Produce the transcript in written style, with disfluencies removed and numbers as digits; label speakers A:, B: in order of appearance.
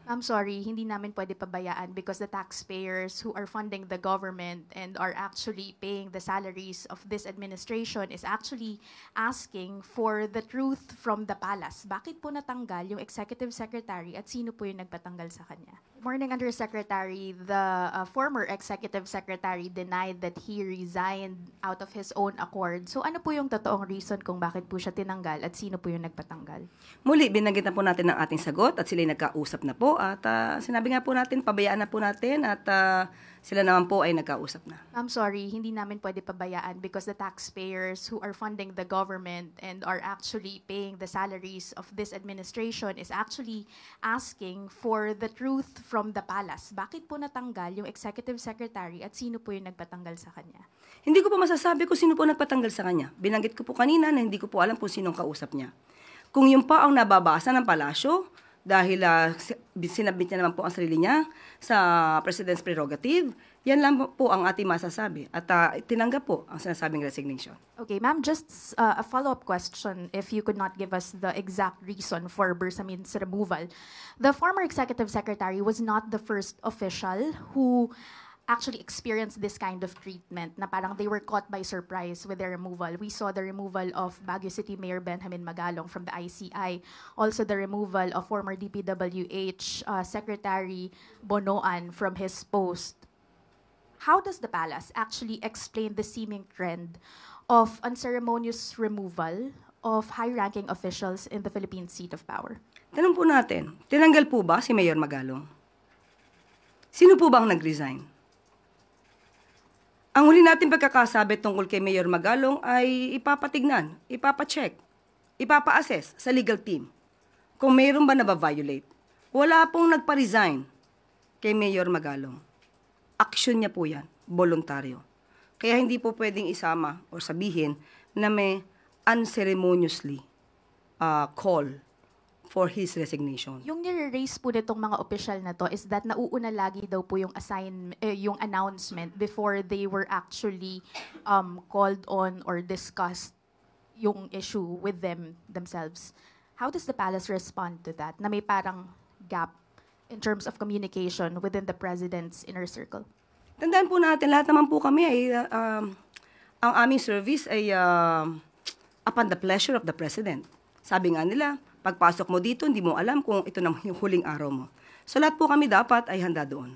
A: I'm sorry, hindi namin pwede pabayaan because the taxpayers who are funding the government and are actually paying the salaries of this administration is actually asking for the truth from the palace. Bakit po natanggal yung executive secretary at sino po yung nagpatanggal sa kanya? Morning, Undersecretary. The former executive secretary denied that he resigned out of his own accord. So ano po yung totoong reason kung bakit po siya tinanggal at sino po yung nagpatanggal?
B: Muli, binanggit na po natin ang ating sagot at sila'y nagkausap na po at sinabi nga po natin, pabayaan na po natin at sila naman po ay nagkausap na.
A: I'm sorry, hindi namin pwede pabayaan because the taxpayers who are funding the government and are actually paying the salaries of this administration is actually asking for the truth from the palace. Bakit po natanggal yung executive secretary at sino po yung nagpatanggal sa kanya?
B: Hindi ko po masasabi kung sino po nagpatanggal sa kanya. Binanggit ko po kanina na hindi ko po alam kung sinong kausap niya. Kung yun pa ang nababasa ng palasyo, dahil sinabit niya naman po ang sarili niya sa President's prerogative, yan lang po ang ating masasabi. At tinanggap po ang sinasabing resignation.
A: Okay, ma'am, just a follow-up question if you could not give us the exact reason for Bersamin's removal. The former executive secretary was not the first official who actually experienced this kind of treatment na parang they were caught by surprise with their removal. We saw the removal of Baguio City Mayor Benjamin Magalong from the ICI, also the removal of former DPWH Secretary Bonoan from his post. How does the palace actually explain the seeming trend of unceremonious removal of high-ranking officials in the Philippine seat of power?
B: Tanong po natin, tinanggal po ba si Mayor Magalong? Sino po ba ang nag-resign? Ang huli natin pagkakasabi tungkol kay Mayor Magalong ay ipapatignan, ipapacheck, ipapa-assess sa legal team kung mayroon ba na-violate. Wala pong nagpa-resign kay Mayor Magalong. Aksyon niya po yan, voluntaryo. Kaya hindi po pwedeng isama o sabihin na may unceremoniously call for his resignation.
A: Yung nire-raise po nitong mga opisyal na to is that nauuna lagi daw po yung yung announcement before they were actually called on or discussed yung issue with themselves. How does the palace respond to that? Na may parang gap in terms of communication within the president's inner circle?
B: Tandaan po natin, lahat naman po kami ay ang aming service ay upon the pleasure of the president. Sabi nga nila, pagpasok mo dito, hindi mo alam kung ito na yung huling araw mo. So lahat po kami dapat ay handa doon.